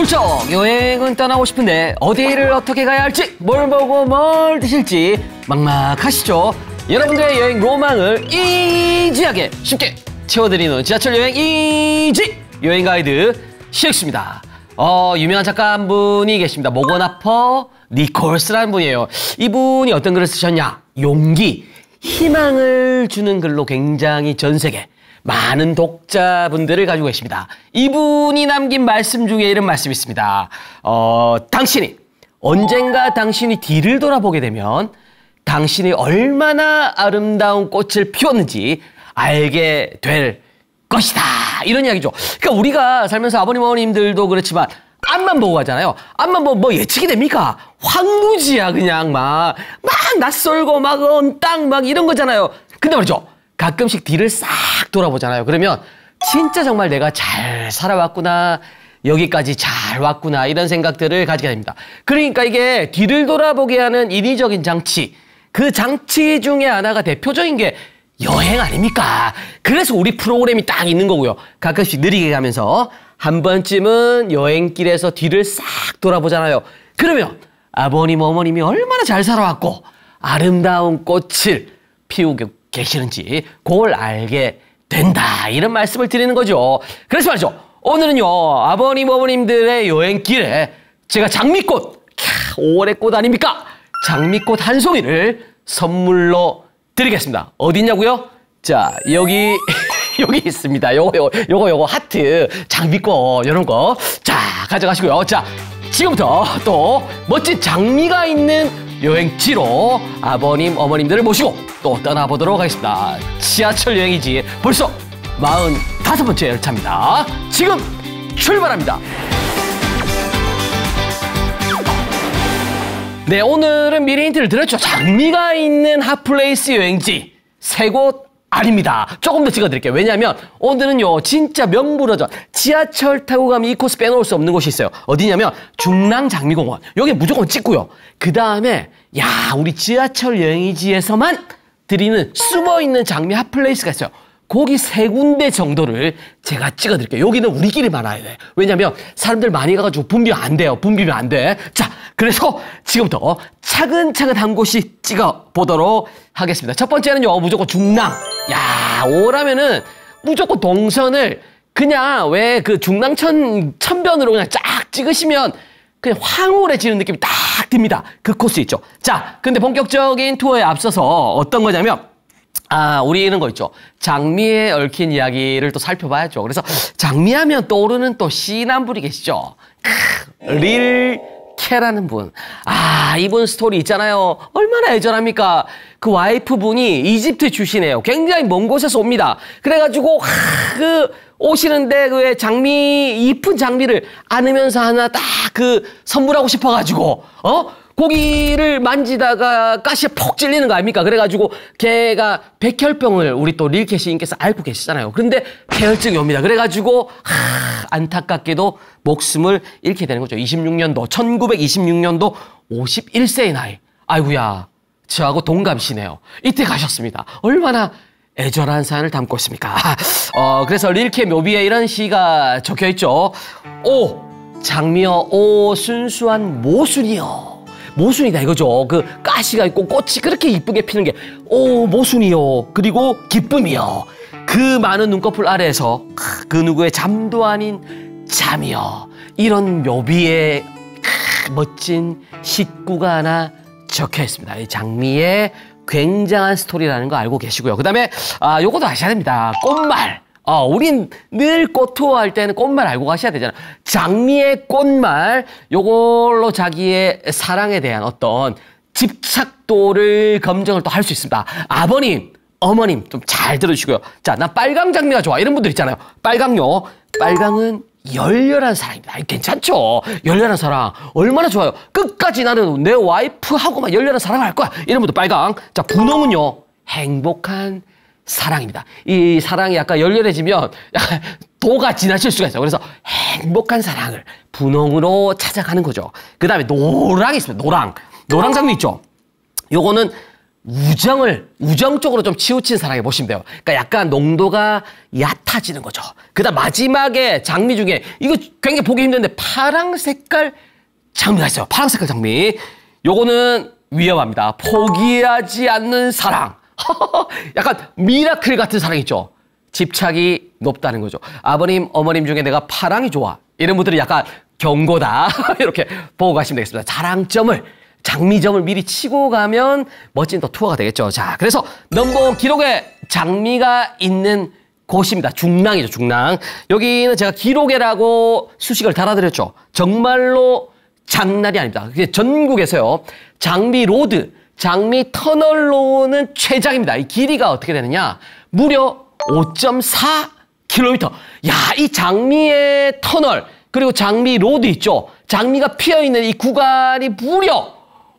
훌쩍 여행은 떠나고 싶은데 어디를 어떻게 가야 할지, 뭘 보고 뭘 드실지 막막하시죠? 여러분들의 여행 로망을 이지하게 쉽게 채워드리는 지하철 여행 이지 여행 가이드 시엑스입니다. 유명한 작가 한 분이 계십니다. 모건하퍼 니콜스라는 분이에요. 이분이 어떤 글을 쓰셨냐? 용기, 희망을 주는 글로 굉장히 전 세계 많은 독자분들을 가지고 계십니다. 이분이 남긴 말씀 중에 이런 말씀이 있습니다. 언젠가 당신이 뒤를 돌아보게 되면 당신이 얼마나 아름다운 꽃을 피웠는지 알게 될 것이다. 이런 이야기죠. 그러니까 우리가 살면서 아버님, 어머님들도 그렇지만 앞만 보고 가잖아요. 앞만 보면 뭐 예측이 됩니까? 황무지야, 그냥 막 낯설고 막 땅 막 이런 거잖아요. 근데 말이죠. 가끔씩 뒤를 싹 돌아보잖아요. 그러면 진짜 정말 내가 잘 살아왔구나, 여기까지 잘 왔구나, 이런 생각들을 가지게 됩니다. 그러니까 이게 뒤를 돌아보게 하는 인위적인 장치, 그 장치 중에 하나가 대표적인 게 여행 아닙니까? 그래서 우리 프로그램이 딱 있는 거고요. 가끔씩 느리게 가면서 한 번쯤은 여행길에서 뒤를 싹 돌아보잖아요. 그러면 아버님, 어머님이 얼마나 잘 살아왔고 아름다운 꽃을 피우고 계시는지 그걸 알게 된다, 이런 말씀을 드리는 거죠. 그래서 말이죠, 오늘은요 아버님, 어머님들의 여행길에 제가 장미꽃, 5월의 꽃 아닙니까? 장미꽃 한 송이를 선물로 드리겠습니다. 어디냐고요? 자, 여기 여기 있습니다. 요거 하트, 장미꽃 이런 거, 자, 가져가시고요. 자, 지금부터 또 멋진 장미가 있는 여행지로 아버님, 어머님들을 모시고 또 떠나보도록 하겠습니다. 지하철 여행이지 벌써 45번째 열차입니다. 지금 출발합니다. 네, 오늘은 미리 힌트를 드렸죠. 장미가 있는 핫플레이스 여행지 세 곳 아닙니다. 조금 더 찍어드릴게요. 왜냐하면 오늘은요 진짜 명불허전, 지하철 타고 가면 이 코스 빼놓을 수 없는 곳이 있어요. 어디냐면 중랑장미공원. 여기 무조건 찍고요. 그 다음에 우리 지하철 여행지에서만 드리는 숨어있는 장미 핫플레이스가 있어요. 거기 세 군데 정도를 제가 찍어드릴게요. 여기는 우리끼리 많아야 돼. 왜냐면 사람들 많이 가가지고 붐비면 안 돼요. 붐비면 안 돼. 자, 그래서 지금부터 차근차근 한 곳씩 찍어보도록 하겠습니다. 첫 번째는요, 무조건 중랑. 오라면은 무조건 동선을 그냥 왜 그 중랑천변으로 그냥 쫙 찍으시면 그냥 황홀해지는 느낌이 딱 듭니다. 그 코스 있죠. 자, 근데 본격적인 투어에 앞서서 어떤 거냐면, 우리 이런 거 있죠. 장미에 얽힌 이야기를 또 살펴봐야죠. 그래서 장미하면 떠오르는 또 시인 한 분이 계시죠. 릴케라는 분. 이분 스토리 있잖아요. 얼마나 애절합니까? 그 와이프분이 이집트 출신이에요. 굉장히 먼 곳에서 옵니다. 그래가지고 오시는데 그 장미, 이쁜 장미를 안으면서 하나 딱 선물하고 싶어가지고 고기를 만지다가 가시에 폭 찔리는 거 아닙니까? 그래가지고 걔가 백혈병을 우리 또 릴케 시인께서 앓고 계시잖아요. 그런데 폐혈증이 옵니다. 그래가지고 안타깝게도 목숨을 잃게 되는 거죠. 1926년도 51세의 나이. 아이고야, 저하고 동갑이시네요. 이때 가셨습니다. 얼마나 애절한 사연을 담고 있습니까? 그래서 릴케 묘비에 이런 시가 적혀있죠. 오, 장미여, 오 순수한 모순이여. 모순이다 이거죠. 그 가시가 있고 꽃이 그렇게 이쁘게 피는 게 모순이요. 그리고 기쁨이요. 그 많은 눈꺼풀 아래에서 그 누구의 잠도 아닌 잠이요. 이런 묘비에 멋진 식구가 하나 적혀 있습니다. 이 장미의 굉장한 스토리라는 거 알고 계시고요. 그 다음에 요것도 아셔야 됩니다. 꽃말. 우린 늘 꽃 투어 할 때는 꽃말 알고 가셔야 되잖아요. 장미의 꽃말, 요걸로 자기의 사랑에 대한 어떤 집착도를 검증을 또 할 수 있습니다. 아버님, 어머님 좀 잘 들어주시고요. 자, 나 빨강 장미가 좋아, 이런 분들 있잖아요. 빨강요. 빨강은 열렬한 사랑입니다. 괜찮죠? 열렬한 사랑 얼마나 좋아요. 끝까지 나는 내 와이프하고만 열렬한 사랑을 할 거야, 이런 분들 빨강. 자, 분홍은요, 행복한 사랑입니다. 이 사랑이 약간 열렬해지면 약간 도가 지나칠 수가 있어요. 그래서 행복한 사랑을 분홍으로 찾아가는 거죠. 그 다음에 노랑이 있습니다. 노랑 장미 있죠. 요거는 우정 쪽으로 좀 치우친 사랑해 보시면 돼요. 그러니까 약간 농도가 얕아지는 거죠. 그다음 마지막에 장미 중에 이거 굉장히 보기 힘든데 파랑 색깔 장미가 있어요. 파랑 색깔 장미. 요거는 위험합니다. 포기하지 않는 사랑. 약간 미라클 같은 사랑 있죠. 집착이 높다는 거죠. 아버님, 어머님 중에 내가 파랑이 좋아. 이런 분들은 약간 경고다. 이렇게 보고 가시면 되겠습니다. 자랑점을, 장미점을 미리 치고 가면 멋진 또 투어가 되겠죠. 자, 그래서 넘버원 기록에 장미가 있는 곳입니다. 중랑이죠, 중랑. 여기는 제가 기록에라고 수식을 달아드렸죠. 정말로 장난이 아닙니다. 전국에서요, 장미 로드, 장미 터널로는 최장입니다. 이 길이가 어떻게 되느냐? 무려 5.4km. 야, 이 장미의 터널, 그리고 장미 로드 있죠? 장미가 피어있는 이 구간이 무려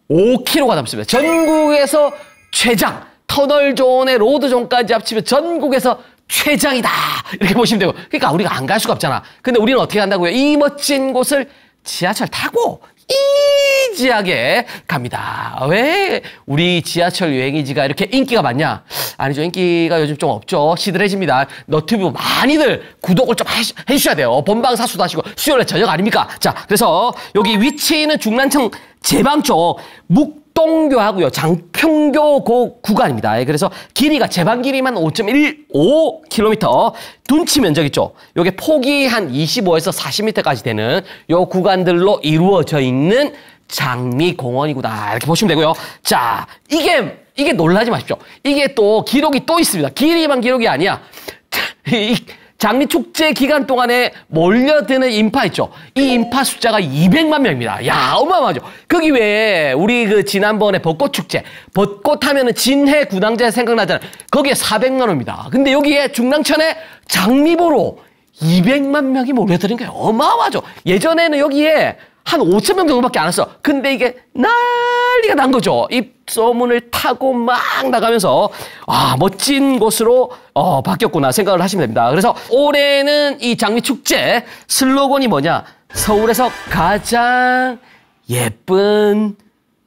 5km가 넘습니다. 전국에서 최장, 터널존에 로드존까지 합치면 전국에서 최장이다. 이렇게 보시면 되고. 그러니까 우리가 안 갈 수가 없잖아. 근데 우리는 어떻게 한다고요? 이 멋진 곳을 지하철 타고 이지하게 갑니다. 왜 우리 지하철 여행이지가 이렇게 인기가 많냐? 아니죠. 인기가 요즘 좀 없죠. 시들해집니다. 너튜브 많이들 구독을 좀 해주셔야 돼요. 본방사수도 하시고 수요일에 저녁 아닙니까? 자, 그래서 여기 위치는 중랑천 제방 쪽 묵동교하고요. 장평교 구간입니다. 그래서 길이가 제방 길이만 5.15km, 둔치 면적 있죠. 요게 폭이 한 25에서 40m까지 되는 요 구간들로 이루어져 있는 장미공원이구나. 이렇게 보시면 되고요. 자, 이게 놀라지 마십시오. 이게 또 기록이 또 있습니다. 길이만 기록이 아니야. 이 장미축제 기간 동안에 몰려드는 인파 있죠. 이 인파 숫자가 200만 명입니다. 야, 어마어마하죠. 거기 외에 우리 그 지난번에 벚꽃축제, 벚꽃 하면은 진해 구당제 생각나잖아요. 거기에 400만 원입니다. 근데 여기에 중랑천에 장미 보러 200만 명이 몰려드는 게 어마어마하죠. 예전에는 여기에 한 5천 명 정도밖에 안 왔어. 근데 이게 난리가 난 거죠. 입소문을 타고 막 나가면서 멋진 곳으로 바뀌었구나 생각을 하시면 됩니다. 그래서 올해는 이 장미축제 슬로건이 뭐냐? 서울에서 가장 예쁜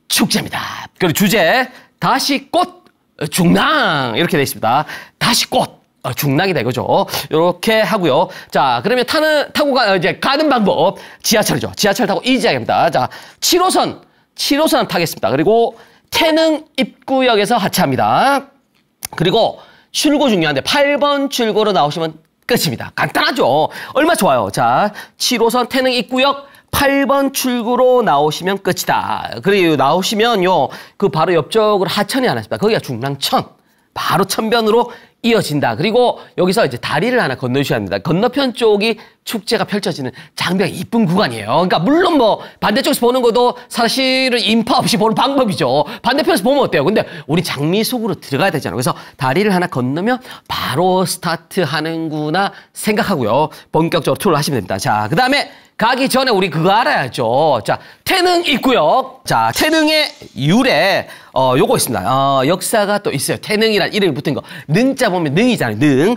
축제입니다. 그리고 주제 다시 꽃 중랑 이렇게 되어 있습니다. 다시 꽃 중랑이다 이거죠. 이렇게 하고요. 자, 그러면 타고 가는 방법 지하철이죠. 지하철 타고 이지하게 합니다. 자, 7호선 타겠습니다. 그리고 태릉 입구역에서 하차합니다. 그리고 출구 중요한데 8번 출구로 나오시면 끝입니다. 간단하죠. 얼마 좋아요. 자, 7호선 태릉 입구역 8번 출구로 나오시면 끝이다. 그리고 나오시면요, 그 바로 옆쪽으로 하천이 하나 있습니다. 거기가 중랑천. 바로 천변으로 이어진다. 그리고 여기서 이제 다리를 하나 건너주셔야 합니다. 건너편 쪽이 축제가 펼쳐지는 장비가 이쁜 구간이에요. 그러니까 물론 뭐 반대쪽에서 보는 것도 사실은 인파 없이 보는 방법이죠. 반대편에서 보면 어때요? 근데 우리 장미 속으로 들어가야 되잖아요. 그래서 다리를 하나 건너면 바로 스타트 하는구나 생각하고요. 본격적으로 투어를 하시면 됩니다. 자, 그 다음에 가기 전에 우리 그거 알아야죠. 자, 태릉 입구역. 자, 태릉의 유래, 요거 있습니다. 역사가 또 있어요. 태릉이라는 이름이 붙은 거. 능자 보면 능이잖아요. 능.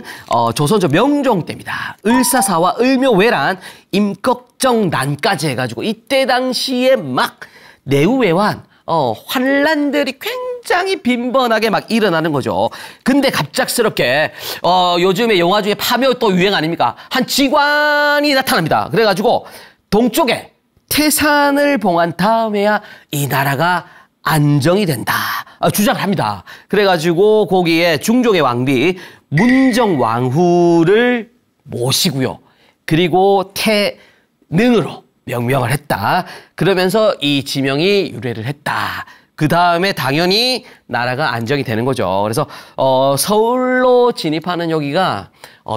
조선조 명종 때입니다. 을사사와 을묘외란, 임꺽정 난까지 해가지고 이때 당시에 막 내후외환, 환란들이 굉장히 빈번하게 막 일어나는 거죠. 근데 갑작스럽게 요즘에 영화 중에 파묘 또 유행 아닙니까? 한 직관이 나타납니다. 그래가지고 동쪽에 태산을 봉한 다음에야 이 나라가 안정이 된다. 주장을 합니다. 그래가지고 거기에 중종의 왕비 문정왕후를 모시고요. 그리고 태능으로 명명을 했다. 그러면서 이 지명이 유래를 했다. 그 다음에 당연히 나라가 안정이 되는 거죠. 그래서 서울로 진입하는 여기가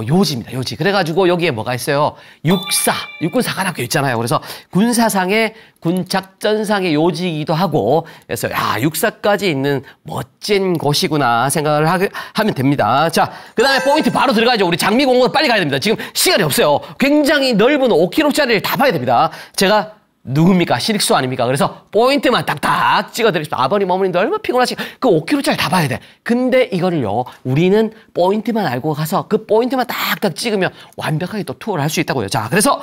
요지입니다. 요지. 그래가지고 여기에 뭐가 있어요? 육군사관학교 있잖아요. 그래서 군사상의 군작전상의 요지이기도 하고, 그래서 육사까지 있는 멋진 곳이구나 생각을 하면 됩니다. 자, 그 다음에 포인트 바로 들어가죠. 우리 장미공원 빨리 가야 됩니다. 지금 시간이 없어요. 굉장히 넓은 5km짜리를 다 봐야 됩니다. 제가 누굽니까? 실익수 아닙니까? 그래서 포인트만 딱딱 찍어드리겠습니다. 아버님, 어머님도 얼마나 피곤하시, 그 5km짜리 다 봐야 돼. 근데 이거를요, 우리는 포인트만 알고 가서 그 포인트만 딱딱 찍으면 완벽하게 또 투어를 할 수 있다고요. 자, 그래서,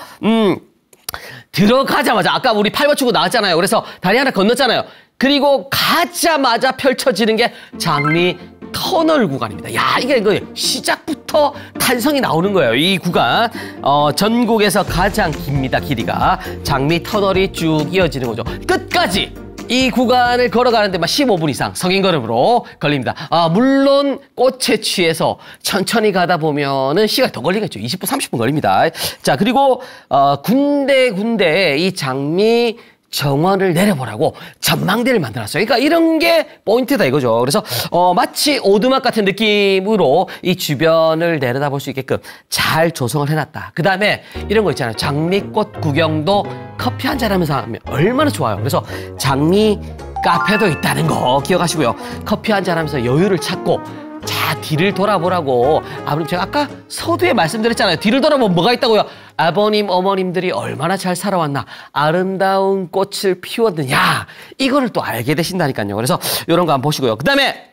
들어가자마자, 아까 우리 8번 출구 나왔잖아요. 그래서 다리 하나 건넜잖아요. 그리고 가자마자 펼쳐지는 게 장미 터널 구간입니다. 야, 이게 시작부터 탄성이 나오는 거예요. 이 구간 전국에서 가장 깁니다. 길이가 장미 터널이 쭉 이어지는 거죠. 끝까지 이 구간을 걸어가는데 15분 이상 성인 걸음으로 걸립니다. 물론 꽃에 취해서 천천히 가다 보면은 시간이 더 걸리겠죠. 20분, 30분 걸립니다. 자, 그리고 군데군데 이 장미 정원을 내려보라고 전망대를 만들었어요. 그러니까 이런 게 포인트다 이거죠. 그래서 마치 오두막 같은 느낌으로 이 주변을 내려다볼 수 있게끔 잘 조성을 해놨다. 그 다음에 이런 거 있잖아요. 장미꽃 구경도 커피 한잔 하면서 하면 얼마나 좋아요. 그래서 장미 카페도 있다는 거 기억하시고요. 커피 한잔 하면서 여유를 찾고 자, 뒤를 돌아보라고. 아버님, 제가 아까 서두에 말씀드렸잖아요. 뒤를 돌아보면 뭐가 있다고요? 아버님, 어머님들이 얼마나 잘 살아왔나. 아름다운 꽃을 피웠느냐. 이거를 또 알게 되신다니까요. 그래서 이런 거 한번 보시고요. 그 다음에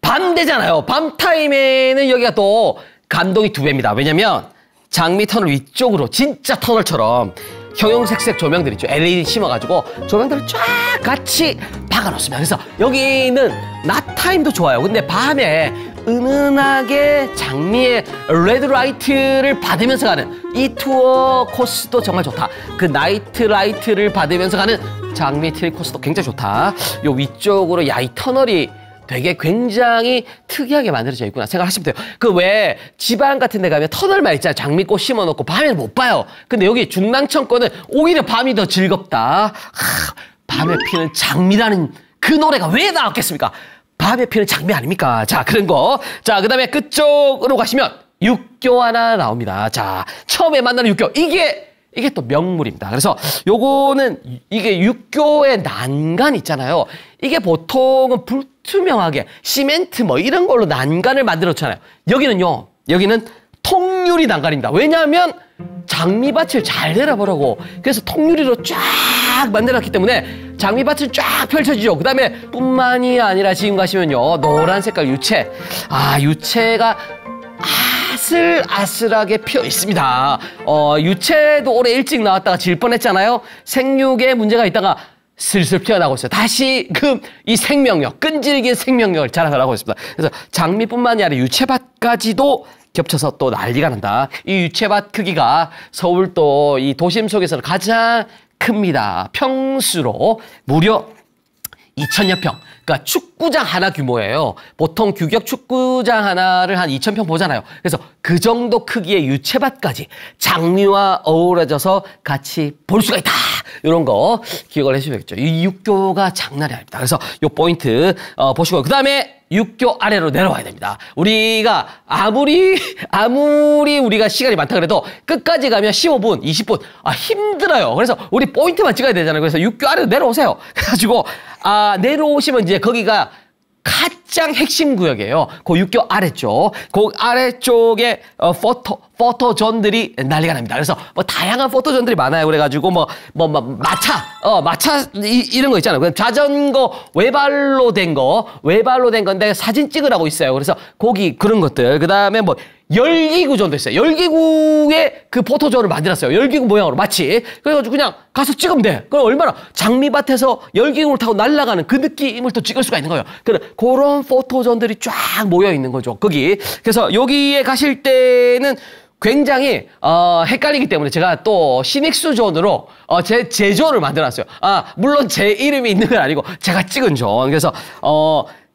밤 되잖아요. 밤 타임에는 여기가 또 감동이 2배입니다. 왜냐면 장미 터널 위쪽으로 진짜 터널처럼 형형색색 조명들 있죠. LED 심어가지고 조명들을 쫙 같이 박아놓습니다. 그래서 여기는 낮 타임도 좋아요. 근데 밤에 은은하게 장미의 레드 라이트를 받으면서 가는 이 투어 코스도 정말 좋다. 그 나이트 라이트를 받으면서 가는 장미 트리 코스도 굉장히 좋다. 요 위쪽으로 이 터널이 되게 굉장히 특이하게 만들어져 있구나 생각하시면 돼요. 그 왜 지방 같은 데 가면 터널만 있잖아요. 장미꽃 심어놓고 밤에는 못 봐요. 근데 여기 중랑천 거는 오히려 밤이 더 즐겁다. 밤에 피는 장미라는 그 노래가 왜 나왔겠습니까? 밤에 피는 장미 아닙니까? 자, 그런 거. 자, 그 다음에 끝쪽으로 가시면 육교 하나 나옵니다. 자, 처음에 만나는 육교. 이게 또 명물입니다. 그래서 요거는 이게 육교의 난간 있잖아요. 이게 보통은 불투명하게 시멘트 뭐 이런 걸로 난간을 만들었잖아요. 여기는 통유리 난간입니다. 왜냐하면 장미밭을 잘 내려보라고. 그래서 통유리로 쫙 만들었기 때문에 장미밭을 쫙 펼쳐지죠. 그 다음에 뿐만이 아니라 지금 가시면요. 노란 색깔 유채. 유채가 아슬아슬하게 피어 있습니다. 유채도 올해 일찍 나왔다가 질 뻔했잖아요. 생육에 문제가 있다가 슬슬 피어나고 있어요. 다시금 이 생명력, 끈질긴 생명력을 자랑하고 있습니다. 그래서 장미뿐만이 아니라 유채밭까지도 겹쳐서 또 난리가 난다. 이 유채밭 크기가 서울 또 이 도심 속에서는 가장 큽니다. 평수로 무려 2,000여 평. 그러니까 축구장 하나 규모예요. 보통 규격 축구장 하나를 한 2,000평 보잖아요. 그래서 그 정도 크기의 유채밭까지 장미와 어우러져서 같이 볼 수가 있다. 이런 거 기억을 해주셔야겠죠. 이 육교가 장난이 아닙니다. 그래서 이 포인트 보시고 그 다음에 육교 아래로 내려와야 됩니다. 우리가 아무리 우리가 시간이 많다 그래도 끝까지 가면 15분, 20분 힘들어요. 그래서 우리 포인트만 찍어야 되잖아요. 그래서 육교 아래로 내려오세요. 그래가지고 내려오시면 이제 거기가 가장 핵심 구역이에요. 그 육교 아래쪽. 그 아래쪽에 포토존들이 난리가 납니다. 그래서 뭐 다양한 포토존들이 많아요. 그래가지고 마차 이런 거 있잖아요. 자전거 외발로 된 건데 사진 찍으라고 있어요. 그래서 거기 그런 것들. 그다음에 뭐 열기구존도 있어요. 열기구에 그 포토존을 만들었어요. 열기구 모양으로 마치. 그래가지고 그냥 가서 찍으면 돼. 그럼 얼마나 장미밭에서 열기구를 타고 날아가는 그 느낌을 또 찍을 수가 있는 거예요. 그런 포토존들이 쫙 모여 있는 거죠. 거기. 그래서 여기에 가실 때는 굉장히 헷갈리기 때문에 제가 또 시닉스존으로 제 존을 만들어놨어요. 물론 제 이름이 있는 건 아니고 제가 찍은 존. 그래서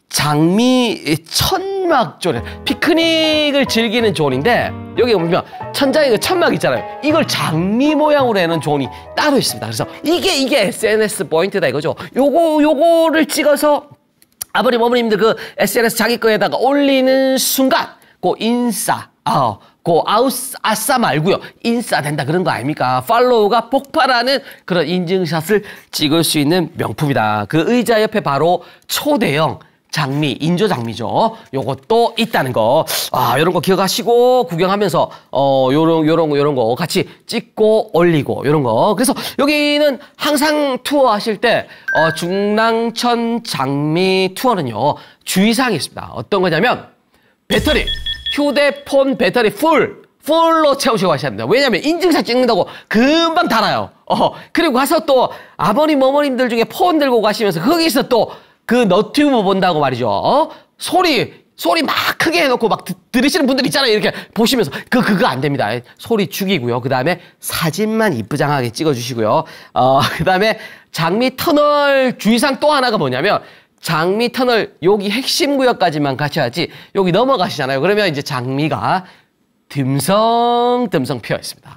장미 천막존, 피크닉을 즐기는 존인데 여기 보면 천장에 그 천막 있잖아요. 이걸 장미 모양으로 해놓은 존이 따로 있습니다. 그래서 이게 SNS 포인트다 이거죠. 요거를 찍어서 아버님 어머님들 그 SNS 자기 거에다가 올리는 순간 그 인싸 아싸 말고요. 인싸 된다 그런 거 아닙니까? 팔로우가 폭발하는 그런 인증샷을 찍을 수 있는 명품이다. 그 의자 옆에 바로 초대형 장미, 인조 장미죠. 요것도 있다는 거. 요런 거 기억하시고 구경하면서 요런 거 같이 찍고 올리고 요런 거. 그래서 여기는 항상 투어 하실 때 중랑천 장미 투어는요. 주의사항이 있습니다. 어떤 거냐면 배터리, 휴대폰 배터리 풀로 채우시고 가셔야 됩니다. 왜냐면 인증샷 찍는다고 금방 달아요. 그리고 가서 또 아버님, 어머님들 중에 폰 들고 가시면서 거기서 또 그 너튜브 본다고 말이죠. 소리 막 크게 해놓고 막 들으시는 분들 있잖아요. 이렇게 보시면서. 그거 안 됩니다. 소리 죽이고요. 그 다음에 사진만 이쁘장하게 찍어주시고요. 그 다음에 장미 터널 주의사항 또 하나가 뭐냐면 장미 터널 여기 핵심 구역까지만 가셔야지 여기 넘어가시잖아요. 그러면 이제 장미가 듬성듬성 피어 있습니다.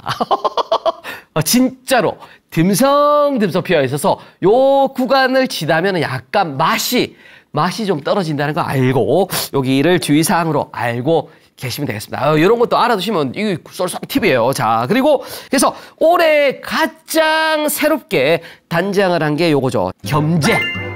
진짜로 듬성듬성 피어 있어서 요 구간을 지나면 약간 맛이 좀 떨어진다는 거 알고 여기를 주의사항으로 알고 계시면 되겠습니다. 이런 것도 알아두시면 이거 쏠쏠 팁이에요. 자, 그리고 그래서 올해 가장 새롭게 단장을 한 게 요거죠.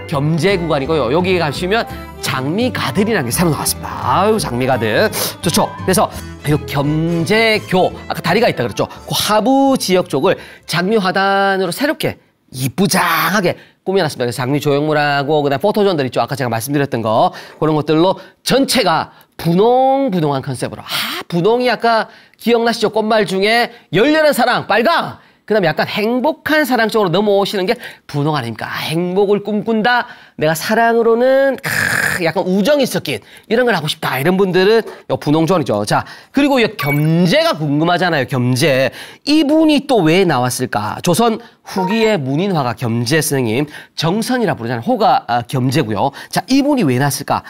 겸재 구간이고요. 여기 가시면 장미가든이라는 게 새로 나왔습니다. 아유, 장미가든 좋죠. 그래서 이 겸재교 아까 다리가 있다 그랬죠. 그 하부 지역 쪽을 장미 화단으로 새롭게 이쁘장하게 꾸며놨습니다. 그래서 장미 조형물하고 그다음 포토존들 있죠. 아까 제가 말씀드렸던 거 그런 것들로 전체가 분홍분홍한 컨셉으로. 분홍이 아까 기억나시죠? 꽃말 중에 열렬한 사랑 빨강. 그다음에 약간 행복한 사랑 쪽으로 넘어오시는 게 분홍 아닙니까? 행복을 꿈꾼다. 내가 사랑으로는 약간 우정이 섞인 이런 걸 하고 싶다. 이런 분들은 요 분홍존이죠. 자, 그리고 이 겸재가 궁금하잖아요. 겸재. 이분이 또 왜 나왔을까? 조선 후기의 문인화가 겸재 스님, 정선이라 부르잖아요. 호가 겸재고요. 자, 이분이 왜 나왔을까?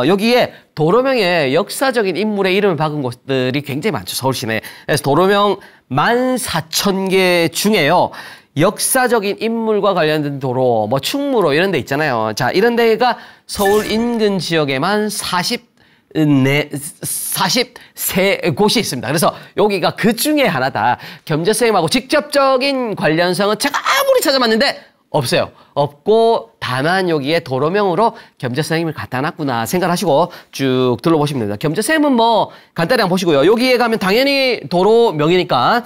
여기에 도로명에 역사적인 인물의 이름을 박은 곳들이 굉장히 많죠. 서울 시내. 그래서 도로명 14,000개 중에요. 역사적인 인물과 관련된 도로, 뭐 충무로 이런 데 있잖아요. 자, 이런 데가 서울 인근 지역에만 43곳이 있습니다. 그래서 여기가 그 중에 하나다. 겸재 선생님하고 직접적인 관련성은 제가 아무리 찾아봤는데 없어요. 없고 다만 여기에 도로명으로 겸재 선생님을 갖다 놨구나 생각하시고 쭉 둘러보시면 됩니다. 겸재 선생님은 뭐 간단히 한번 보시고요. 여기에 가면 당연히 도로명이니까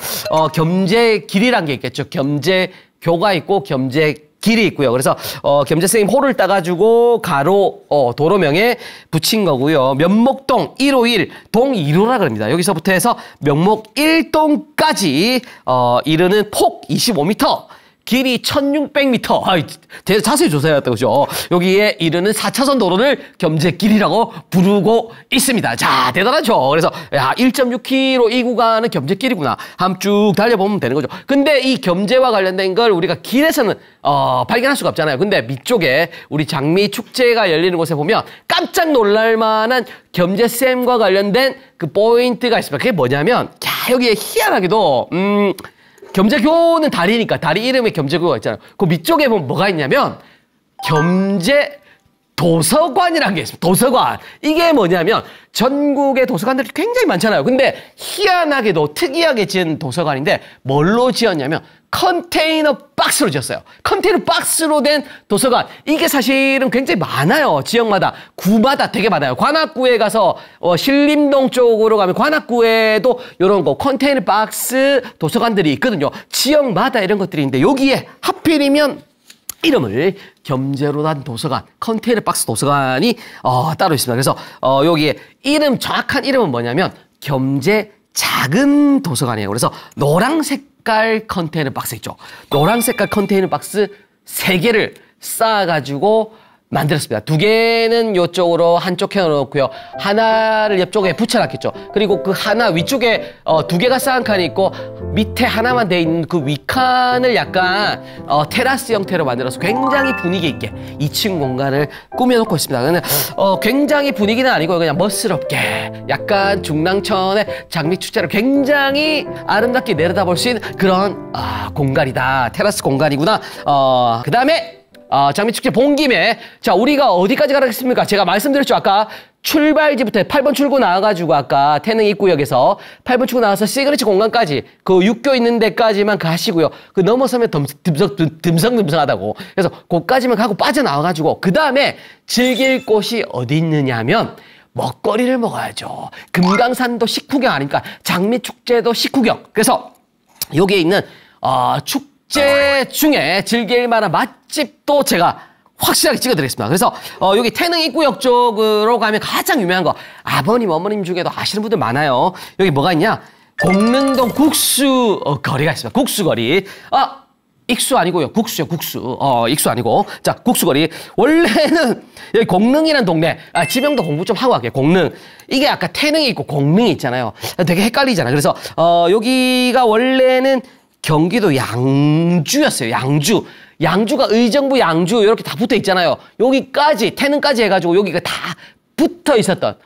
겸재길이란 게 있겠죠. 겸재교가 있고 겸재길이 있고요. 그래서 겸재 선생님 호를 따가지고 가로 도로명에 붙인 거고요. 면목동 151 동 1호라 그럽니다. 여기서부터 해서 면목 1동까지 이르는 폭 25m. 길이 1600m. 자세히 조사해왔다, 그죠? 여기에 이르는 4차선 도로를 겸재길이라고 부르고 있습니다. 자, 대단하죠? 그래서, 1.6km 이 구간은 겸재길이구나. 한번 쭉 달려보면 되는 거죠. 근데 이 겸재와 관련된 걸 우리가 길에서는, 발견할 수가 없잖아요. 근데 밑쪽에 우리 장미 축제가 열리는 곳에 보면 깜짝 놀랄 만한 겸재쌤과 관련된 그 포인트가 있습니다. 그게 뭐냐면, 여기에 희한하게도, 겸재교는 다리니까 다리 이름에 겸재교가 있잖아요. 그 밑쪽에 보면 뭐가 있냐면 겸재 도서관이라는 게 있습니다. 도서관. 이게 뭐냐면 전국의 도서관들이 굉장히 많잖아요. 근데 희한하게도 특이하게 지은 도서관인데 뭘로 지었냐면 컨테이너 박스로 지었어요. 컨테이너 박스로 된 도서관. 이게 사실은 굉장히 많아요. 지역마다. 구마다 되게 많아요. 관악구에 가서 신림동 쪽으로 가면 관악구에도 이런 거 컨테이너 박스 도서관들이 있거든요. 지역마다 이런 것들이 있는데 여기에 하필이면 이름을 겸재로 단 도서관, 컨테이너 박스 도서관이 따로 있습니다. 그래서 여기에 정확한 이름은 뭐냐면 겸재 작은 도서관이에요. 그래서 노랑 색깔 컨테이너 박스 있죠. 노랑 색깔 컨테이너 박스 3개를 쌓아가지고 만들었습니다. 2개는 이쪽으로 한쪽 해놓고요. 하나를 옆쪽에 붙여놨겠죠. 그리고 그 하나 위쪽에 2개가 쌓은 칸이 있고 밑에 하나만 돼 있는 그 윗칸을 약간 테라스 형태로 만들어서 굉장히 분위기 있게 2층 공간을 꾸며놓고 있습니다. 근데 굉장히 분위기는 아니고 그냥 멋스럽게 약간 중랑천의 장미 축제를 굉장히 아름답게 내려다볼 수 있는 그런 공간이다. 테라스 공간이구나. 그 다음에 장미축제 본 김에 자 우리가 어디까지 가겠습니까? 제가 말씀드렸죠. 아까 출발지부터 8번 출구 나와가지고 아까 태릉 입구역에서 8번 출구 나와서 시그니처 공간까지 그 육교 있는 데까지만 가시고요. 그 넘어서면 듬성듬성하다고. 그래서 거기까지만 가고 빠져나와가지고 그 다음에 즐길 곳이 어디 있느냐 하면 먹거리를 먹어야죠. 금강산도 식후경 아닙니까? 장미축제도 식후경. 그래서 여기에 있는 축제 중에 즐길 만한 맛집도 제가 확실하게 찍어드리겠습니다. 그래서 여기 태릉 입구역 쪽으로 가면 가장 유명한 거 아버님, 어머님 중에도 아시는 분들 많아요. 여기 뭐가 있냐? 공릉동 국수 거리가 있습니다. 국수거리. 익수 아니고요. 국수요, 국수. 익수 아니고. 자, 국수거리. 원래는 여기 공릉이라는 동네. 지명도 공부 좀 하고 갈게요. 공릉. 이게 아까 태릉이 있고 공릉이 있잖아요. 되게 헷갈리잖아요. 그래서 여기가 원래는 경기도 양주였어요. 양주. 양주가 의정부 양주 이렇게 다 붙어 있잖아요. 여기까지 태릉까지 해가지고 여기가 다 붙어 있었던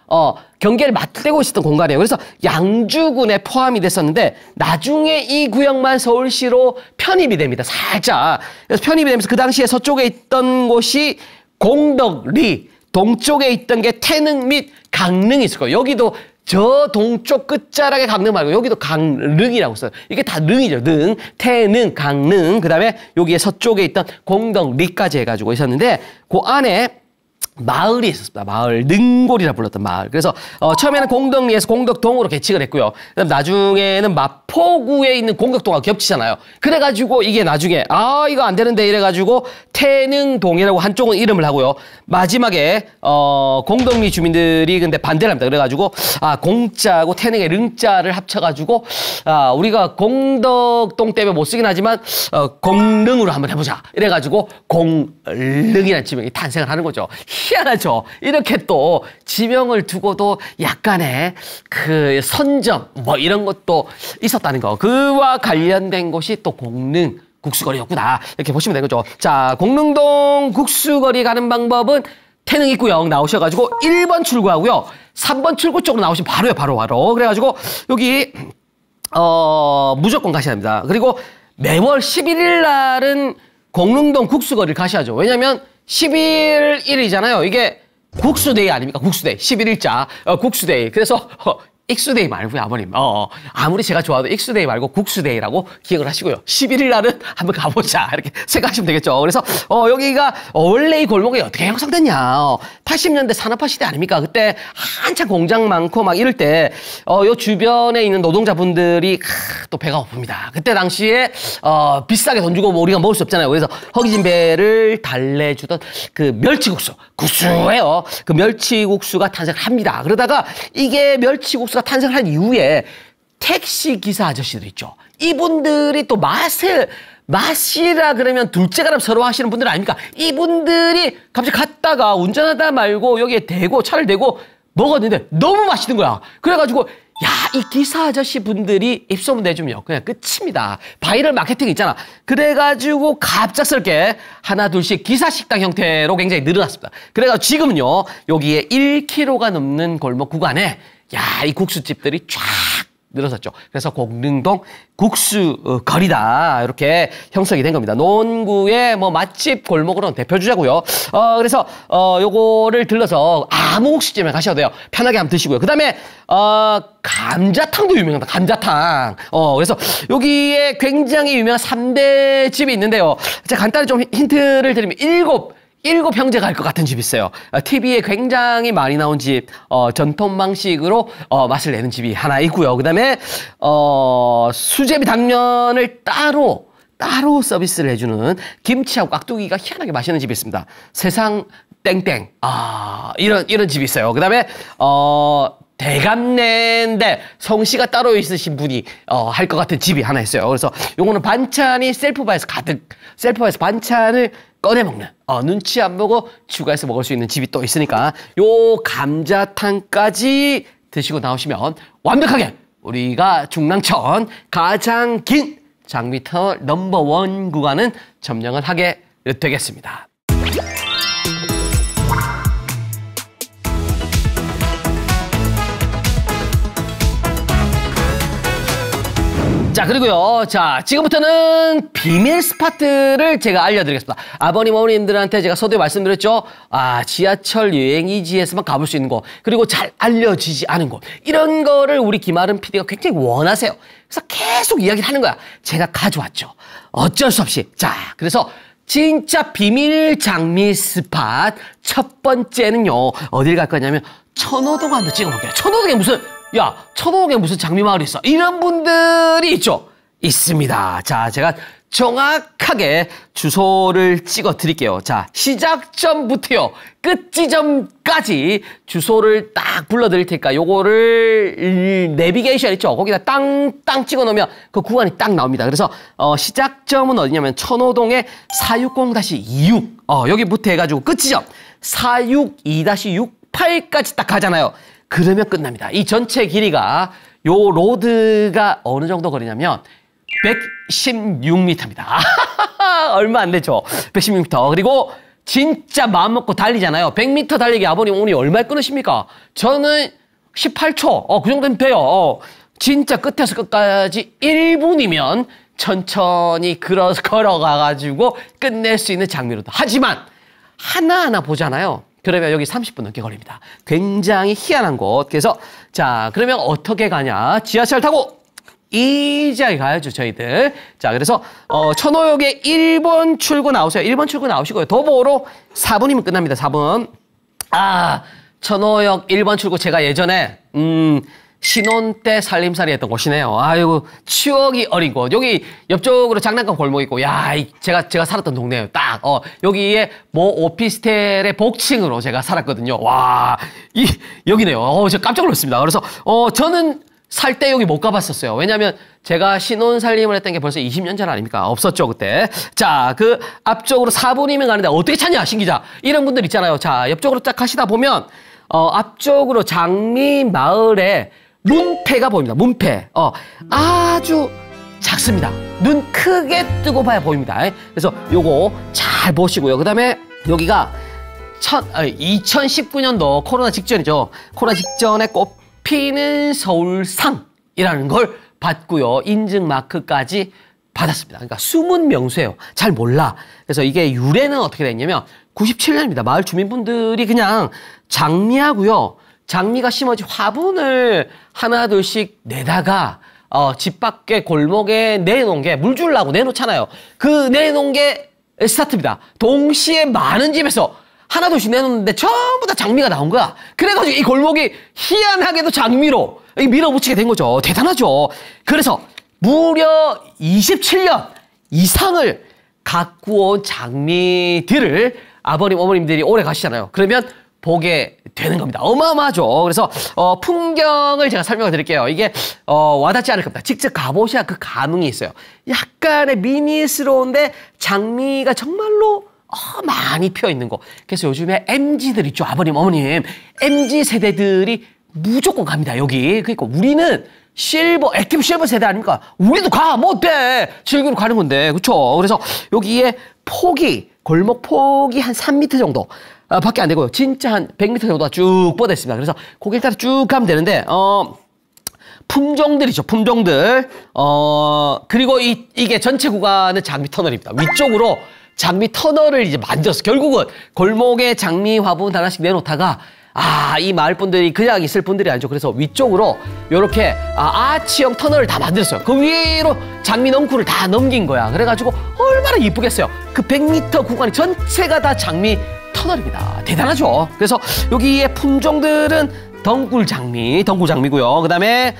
경계를 맞대고 있었던 공간이에요. 그래서 양주군에 포함이 됐었는데 나중에 이 구역만 서울시로 편입이 됩니다. 살짝. 그래서 편입이 되면서 그 당시에 서쪽에 있던 곳이 공덕리, 동쪽에 있던 게 태릉 및 강릉이 있을 거예요. 여기도 저 동쪽 끝자락의 강릉 말고 여기도 강릉이라고 써요. 이게 다 능이죠. 능, 태릉, 강릉. 그다음에 여기에 서쪽에 있던 공덕리까지 해가지고 있었는데 그 안에 마을이 있었습니다. 마을, 능골이라 불렀던 마을. 그래서 처음에는 공덕리에서 공덕동으로 개칙을 했고요. 그다음 나중에는 마포구에 있는 공덕동하고 겹치잖아요. 그래가지고 이게 나중에 이거 안 되는데 이래가지고 태릉동이라고 한쪽은 이름을 하고요. 마지막에 공덕리 주민들이 근데 반대를 합니다. 그래가지고 공자하고 태릉의 릉자를 합쳐가지고 우리가 공덕동 때문에 못 쓰긴 하지만 공릉으로 한번 해보자. 이래가지고 공릉이라는 지명이 탄생을 하는 거죠. 희한하죠. 이렇게 또 지명을 두고도 약간의 그 선점 뭐 이런 것도 있었다는 거. 그와 관련된 곳이 또 공릉 국수거리였구나. 이렇게 보시면 되는 거죠. 자, 공릉동 국수거리 가는 방법은 태릉 입구역 나오셔가지고 1번 출구하고요. 3번 출구 쪽으로 나오시면 바로요. 바로. 그래가지고 여기 무조건 가셔야 합니다. 그리고 매월 11일 날은 공릉동 국수거리를 가셔야죠. 왜냐면 11일이잖아요. 이게 국수데이 아닙니까? 국수데이. 11일자. 국수데이. 그래서 익수데이 말고요, 아버님. 아무리 제가 좋아도 익수데이 말고 국수데이라고 기억을 하시고요. 11일 날은 한번 가보자. 이렇게 생각하시면 되겠죠. 그래서 여기가 원래 이 골목이 어떻게 형성됐냐. 80년대 산업화 시대 아닙니까? 그때 한참 공장 많고 막 이럴 때 요 주변에 있는 노동자분들이 또 배가 고픕니다. 그때 당시에 비싸게 돈 주고 뭐 우리가 먹을 수 없잖아요. 그래서 허기진배를 달래주던 그 멸치국수. 국수예요. 그 멸치국수가 탄생을 합니다. 그러다가 이게 멸치국수가 탄생한 이후에 택시 기사 아저씨들 있죠. 이분들이 또 맛이라 그러면 둘째가람 서로 하시는 분들 아닙니까? 이분들이 갑자기 갔다가 운전하다 말고 여기에 차를 대고 먹었는데 너무 맛있는 거야. 그래가지고 이 기사 아저씨 분들이 입소문 내주면 그냥 끝입니다. 바이럴 마케팅 있잖아. 그래가지고 갑작스럽게 하나 둘씩 기사식당 형태로 굉장히 늘어났습니다. 그래가지고 지금은요 여기에 1km가 넘는 골목 구간에 이 국수집들이 쫙 늘어섰죠. 그래서 공릉동 국수 거리다 이렇게 형성이 된 겁니다. 논구의 뭐 맛집 골목으로는 대표주자고요. 그래서 요거를 들러서 아무 국수집에 가셔도 돼요. 편하게 한번 드시고요. 그다음에 감자탕도 유명합니다. 감자탕. 그래서 여기에 굉장히 유명한 3대 집이 있는데요. 제가 간단히 좀 힌트를 드리면 일곱 형제가 할 것 같은 집이 있어요. TV에 굉장히 많이 나온 집, 전통 방식으로 맛을 내는 집이 하나 있고요. 그다음에 수제비 당면을 따로 서비스를 해주는 김치하고 깍두기가 희한하게 맛있는 집이 있습니다. 세상 땡땡. 이런 집이 있어요. 그다음에 대감내인데 성씨가 따로 있으신 분이 할 것 같은 집이 하나 있어요. 그래서 요거는 반찬이 셀프바에서 반찬을 꺼내 먹는 눈치 안 보고 추가해서 먹을 수 있는 집이 또 있으니까 요 감자탕까지 드시고 나오시면 완벽하게 우리가 중랑천 가장 긴 장미터널 넘버1 구간은 점령을 하게 되겠습니다. 자, 그리고요. 자, 지금부터는 비밀 스팟들을 제가 알려드리겠습니다. 아버님, 어머님들한테 제가 서두에 말씀드렸죠. 지하철 여행이지에서만 가볼 수 있는 곳, 그리고 잘 알려지지 않은 곳. 이런 거를 우리 김아름 PD가 굉장히 원하세요. 그래서 계속 이야기를 하는 거야. 제가 가져왔죠. 어쩔 수 없이. 자, 그래서 진짜 비밀 장미 스팟 첫 번째는요. 어딜 갈 거냐면 천호동 한번 찍어볼게요. 천호동에 무슨 장미 마을이 있어? 이런 분들이 있죠? 있습니다. 자, 제가 정확하게 주소를 찍어 드릴게요. 자, 시작점부터요. 끝 지점까지 주소를 딱 불러 드릴 테니까 요거를 내비게이션 있죠? 거기다 땅 찍어 놓으면 그 구간이 딱 나옵니다. 그래서 시작점은 어디냐면 천호동의 460-26 여기부터 해가지고 끝 지점 462-68까지 딱 가잖아요. 그러면 끝납니다. 이 전체 길이가 요 로드가 어느 정도 거리냐면 116m입니다. 얼마 안 되죠. 116m. 그리고 진짜 마음 먹고 달리잖아요. 100m 달리기 아버님 오늘 얼마에 끊으십니까? 저는 18초. 그 정도면 돼요. 진짜 끝에서 끝까지 1분이면 천천히 걸어가가지고 끝낼 수 있는 장미로도. 하지만 하나하나 보잖아요. 그러면 여기 30분 넘게 걸립니다. 굉장히 희한한 곳. 그래서 자, 그러면 어떻게 가냐? 지하철 타고 이지하게 가야죠, 저희들. 자, 그래서 천호역에 1번 출구 나오세요. 1번 출구 나오시고요. 도보로 4분이면 끝납니다. 4분. 천호역 1번 출구 제가 예전에 신혼 때 살림살이 했던 곳이네요. 아이고, 추억이 어린 곳. 여기 옆쪽으로 장난감 골목 있고, 야, 제가 살았던 동네예요. 딱, 여기에 오피스텔의 복층으로 제가 살았거든요. 와, 여기네요. 제가 깜짝 놀랐습니다. 그래서, 저는 살 때 여기 못 가봤었어요. 왜냐면 제가 신혼 살림을 했던 게 벌써 20년 전 아닙니까? 없었죠, 그때. 자, 그 앞쪽으로 4분이면 가는데 어떻게 찾냐, 신 기자. 이런 분들 있잖아요. 자, 옆쪽으로 딱 가시다 보면, 앞쪽으로 장미 마을에 문패가 보입니다. 문패. 아주 작습니다. 눈 크게 뜨고 봐야 보입니다. 그래서 요거 잘 보시고요. 그 다음에 여기가 2019년도 코로나 직전이죠. 코로나 직전에 꽃피는 서울상이라는 걸 받고요. 인증 마크까지 받았습니다. 그러니까 숨은 명소예요. 잘 몰라. 그래서 이게 유래는 어떻게 됐냐면 97년입니다. 마을 주민분들이 그냥 장미하고요. 장미가 심어진 화분을 하나 둘씩 내다가 집 밖에 골목에 내놓은 게 물 주려고 내놓잖아요. 그 내놓은 게 스타트입니다. 동시에 많은 집에서 하나 둘씩 내놓는데 전부 다 장미가 나온 거야. 그래가지고 이 골목이 희한하게도 장미로 밀어붙이게 된 거죠. 대단하죠. 그래서 무려 27년 이상을 갖고 온 장미들을 아버님, 어머님들이 오래 가시잖아요. 그러면 보게 되는 겁니다. 어마어마하죠. 그래서 풍경을 제가 설명을 드릴게요. 이게 와닿지 않을 겁니다. 직접 가보셔야 그 감흥이 있어요. 약간의 미니스러운데 장미가 정말로 많이 피어 있는 거. 그래서 요즘에 MZ들 있죠. 아버님, 어머님. MZ 세대들이 무조건 갑니다. 여기. 그러니까 우리는 액티브 실버 세대 아닙니까? 우리도 가! 뭐 어때? 즐기러 가는 건데. 그쵸? 그래서 여기에 골목 폭이 한 3m 정도. 밖에 안 되고요. 진짜 한 100m 정도가 쭉 뻗어 있습니다. 그래서 거길 따라 쭉 가면 되는데, 품종들이죠. 품종들. 그리고 이게 전체 구간은 장미 터널입니다. 위쪽으로 장미 터널을 이제 만들었어. 결국은 골목에 장미 화분 하나씩 내놓다가, 이 마을 분들이 그냥 있을 분들이 아니죠. 그래서 위쪽으로 요렇게 아치형 터널을 다 만들었어요. 그 위로 장미 넝쿨을 다 넘긴 거야. 그래가지고 얼마나 이쁘겠어요. 그 100m 구간이 전체가 다 장미 터널입니다. 대단하죠. 그래서 여기에 품종들은 덩굴장미고요. 그다음에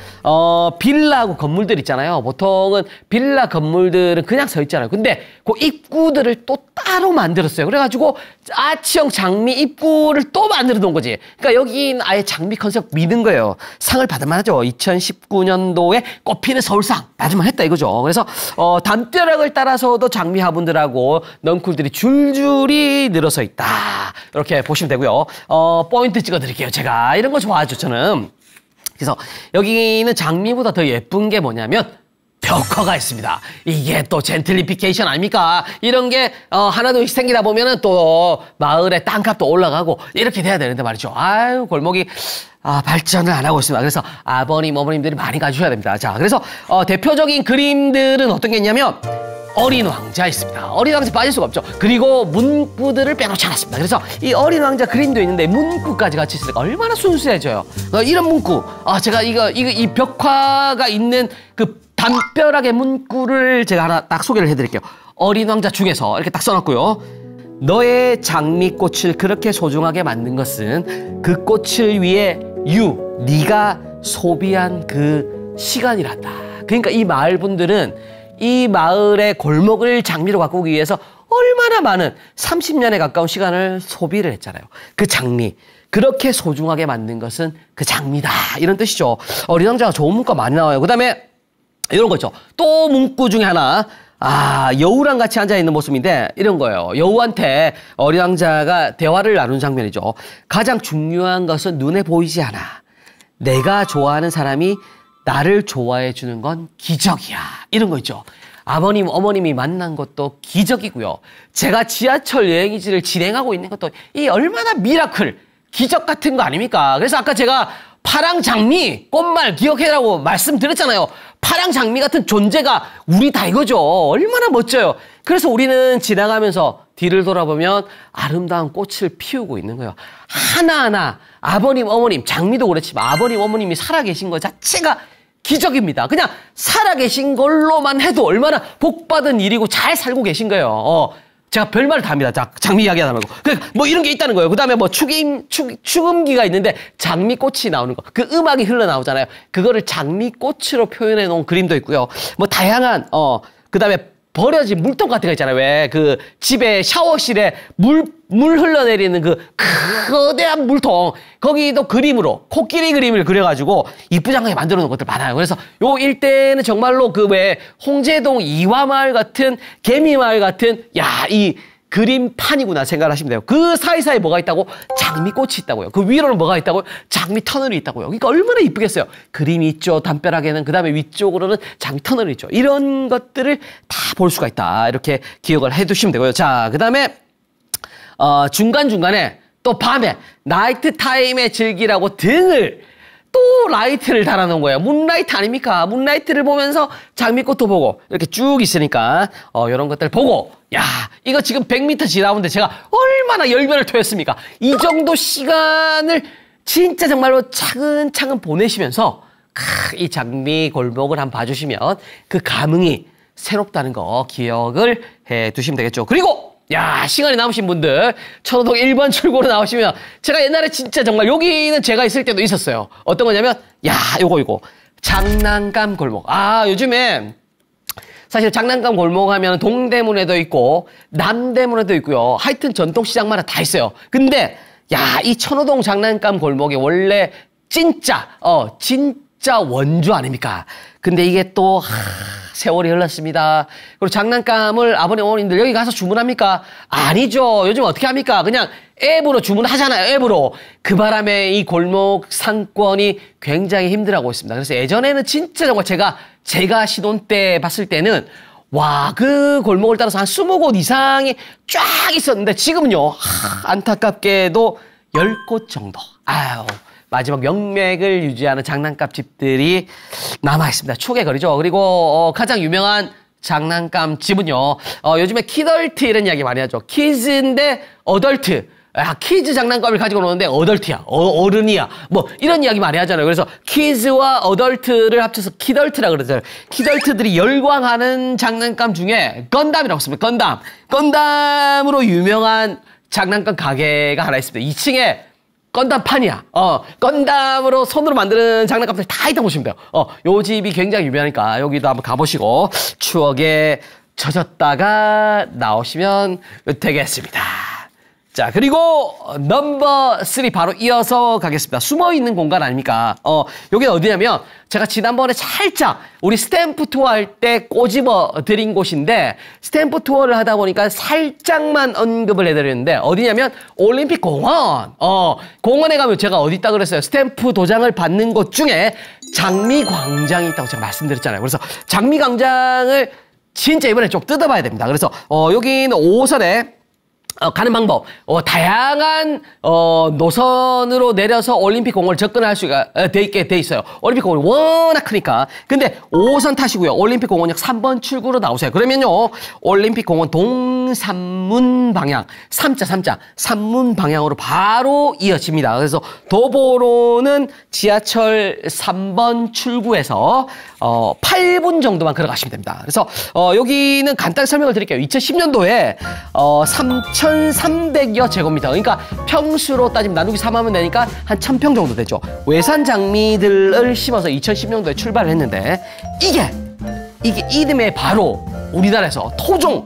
빌라하고 건물들 있잖아요. 보통은 빌라 건물들은 그냥 서 있잖아요. 근데 그 입구들을 또 따로 만들었어요. 그래가지고 아치형 장미 입구를 또 만들어 놓은 거지. 그러니까 여기는 아예 장미 컨셉 믿은 거예요. 상을 받을 만하죠. 2019년도에 꽃피는 서울상 받을만 했다 이거죠. 그래서 담벼락을 따라서도 장미 화분들하고 넝쿨들이 줄줄이 늘어서 있다. 이렇게 보시면 되고요. 포인트 찍어드릴게요. 제가 이런 거 좋아하죠, 저는. 그래서 여기는 장미보다 더 예쁜 게 뭐냐면 벽화가 있습니다. 이게 또 젠틀리피케이션 아닙니까? 이런 게 하나둘씩 생기다 보면은 또 마을의 땅값도 올라가고 이렇게 돼야 되는데 말이죠. 아유, 골목이 발전을 안 하고 있습니다. 그래서 아버님, 어머님들이 많이 가주셔야 됩니다. 자, 그래서 대표적인 그림들은 어떤 게 있냐면 어린 왕자 있습니다. 어린 왕자 빠질 수가 없죠. 그리고 문구들을 빼놓지 않았습니다. 그래서 이 어린 왕자 그림도 있는데 문구까지 같이 있으니까 얼마나 순수해져요. 이런 문구. 제가 이 벽화가 있는 그 담벼락의 문구를 제가 하나 딱 소개를 해드릴게요. 어린 왕자 중에서 이렇게 딱 써놨고요. 너의 장미꽃을 그렇게 소중하게 만든 것은 그 꽃을 위해 네가 소비한 그 시간이란다. 그러니까 이 마을 분들은 이 마을의 골목을 장미로 가꾸기 위해서 얼마나 많은 30년에 가까운 시간을 소비를 했잖아요. 그 장미. 그렇게 소중하게 만든 것은 그 장미다. 이런 뜻이죠. 어린 왕자가 좋은 문구가 많이 나와요. 그 다음에 이런 거 있죠. 또 문구 중에 하나. 여우랑 같이 앉아있는 모습인데 이런 거예요. 여우한테 어린 왕자가 대화를 나눈 장면이죠. 가장 중요한 것은 눈에 보이지 않아. 내가 좋아하는 사람이 나를 좋아해 주는 건 기적이야. 이런 거 있죠. 아버님, 어머님이 만난 것도 기적이고요. 제가 지하철 여행지를 진행하고 있는 것도 이 얼마나 미라클, 기적 같은 거 아닙니까? 그래서 아까 제가 파랑 장미, 꽃말 기억해라고 말씀드렸잖아요. 파랑 장미 같은 존재가 우리다 이거죠. 얼마나 멋져요. 그래서 우리는 지나가면서 뒤를 돌아보면 아름다운 꽃을 피우고 있는 거예요. 하나하나 아버님, 어머님, 장미도 그렇지만 아버님, 어머님이 살아계신 것 자체가 기적입니다. 그냥 살아계신 걸로만 해도 얼마나 복받은 일이고 잘 살고 계신 거예요. 제가 별말을 다 합니다. 장미 이야기 하다 말고. 뭐 이런 게 있다는 거예요. 그 다음에 뭐 축음기가 있는데 장미꽃이 나오는 거. 그 음악이 흘러나오잖아요. 그거를 장미꽃으로 표현해 놓은 그림도 있고요. 뭐 다양한, 그 다음에 버려진 물통 같은 거 있잖아요. 왜 그 집에 샤워실에 물 흘러내리는 그 거대한 물통. 거기도 그림으로, 코끼리 그림을 그려가지고 이쁘장하게 만들어 놓은 것들 많아요. 그래서 요 일대는 정말로 그 왜 홍제동 이화마을 같은 개미마을 같은 이 그림판이구나 생각을 하시면 돼요. 그 사이사이에 뭐가 있다고? 장미꽃이 있다고요. 그 위로는 뭐가 있다고? 장미 터널이 있다고요. 그러니까 얼마나 이쁘겠어요. 그림이 있죠. 담벼락에는. 그 다음에 위쪽으로는 장미 터널이 있죠. 이런 것들을 다 볼 수가 있다. 이렇게 기억을 해두시면 되고요. 자, 그 다음에 중간중간에 또 밤에 나이트 타임에 즐기라고 등을 또 라이트를 달아놓은 거예요. 문라이트 아닙니까? 문라이트를 보면서 장미꽃도 보고 이렇게 쭉 있으니까 이런 것들 보고 이거 지금 100m 지나오는데 제가 얼마나 열변을 토했습니까? 이 정도 시간을 진짜 정말로 차근차근 보내시면서 이 장미 골목을 한번 봐주시면 그 감흥이 새롭다는 거 기억을 해두시면 되겠죠. 그리고 시간이 남으신 분들 천호동 1번 출구로 나오시면 제가 옛날에 진짜 정말 여기는 제가 있을 때도 있었어요. 어떤 거냐면 요거 장난감 골목. 요즘에 사실 장난감 골목 하면 동대문에도 있고 남대문에도 있고요. 하여튼 전통시장마다 다 있어요. 근데 이 천호동 장난감 골목이 원래 진짜 원조 아닙니까? 근데 이게 또 세월이 흘렀습니다. 그리고 장난감을 아버님, 어머님들 여기 가서 주문합니까? 아니죠. 요즘 어떻게 합니까? 그냥 앱으로 주문하잖아요. 앱으로. 그 바람에 이 골목 상권이 굉장히 힘들어하고 있습니다. 그래서 예전에는 진짜 정말 제가 신혼 때 봤을 때는 그 골목을 따라서 한 20곳 이상이 쫙 있었는데 지금은요. 안타깝게도 10곳 정도. 마지막 명맥을 유지하는 장난감 집들이 남아있습니다. 축의 거리죠. 그리고 가장 유명한 장난감 집은요. 요즘에 키덜트 이런 이야기 많이 하죠. 키즈인데 어덜트. 키즈 장난감을 가지고 노는데 어덜트야. 어른이야. 뭐 이런 이야기 많이 하잖아요. 그래서 키즈와 어덜트를 합쳐서 키덜트라 그러잖아요. 키덜트들이 열광하는 장난감 중에 건담이라고 씁니다. 건담으로 유명한 장난감 가게가 하나 있습니다. 2층에 건담판이야. 건담으로 손으로 만드는 장난감들 다 있다고 보시면 돼요. 요 집이 굉장히 유명하니까 여기도 한번 가보시고 추억에 젖었다가 나오시면 되겠습니다. 자, 그리고 넘버 3 바로 이어서 가겠습니다. 숨어있는 공간 아닙니까? 여기 어디냐면 제가 지난번에 살짝 우리 스탬프 투어 할 때 꼬집어 드린 곳인데 스탬프 투어를 하다 보니까 살짝만 언급을 해드렸는데 어디냐면 올림픽 공원. 공원에 가면 제가 어디 있다 그랬어요. 스탬프 도장을 받는 곳 중에 장미광장이 있다고 제가 말씀드렸잖아요. 그래서 장미광장을 진짜 이번에 좀 뜯어봐야 됩니다. 그래서 여기는 5호선에 가는 방법, 다양한 노선으로 내려서 올림픽 공원을 접근할 수가 돼 있어요. 올림픽 공원이 워낙 크니까. 근데 5호선 타시고요. 올림픽 공원역 3번 출구로 나오세요. 그러면요, 올림픽 공원 동산문 방향, 3자, 산문 방향으로 바로 이어집니다. 그래서 도보로는 지하철 3번 출구에서 8분 정도만 걸어가시면 됩니다. 그래서 여기는 간단히 설명을 드릴게요. 2010년도에 3,300여 제곱미터. 그러니까 평수로 따지면 나누기 3하면 되니까 한 1,000평 정도 되죠. 외산 장미들을 심어서 2010년도에 출발을 했는데 이게 이게 이듬해 바로 우리나라에서 토종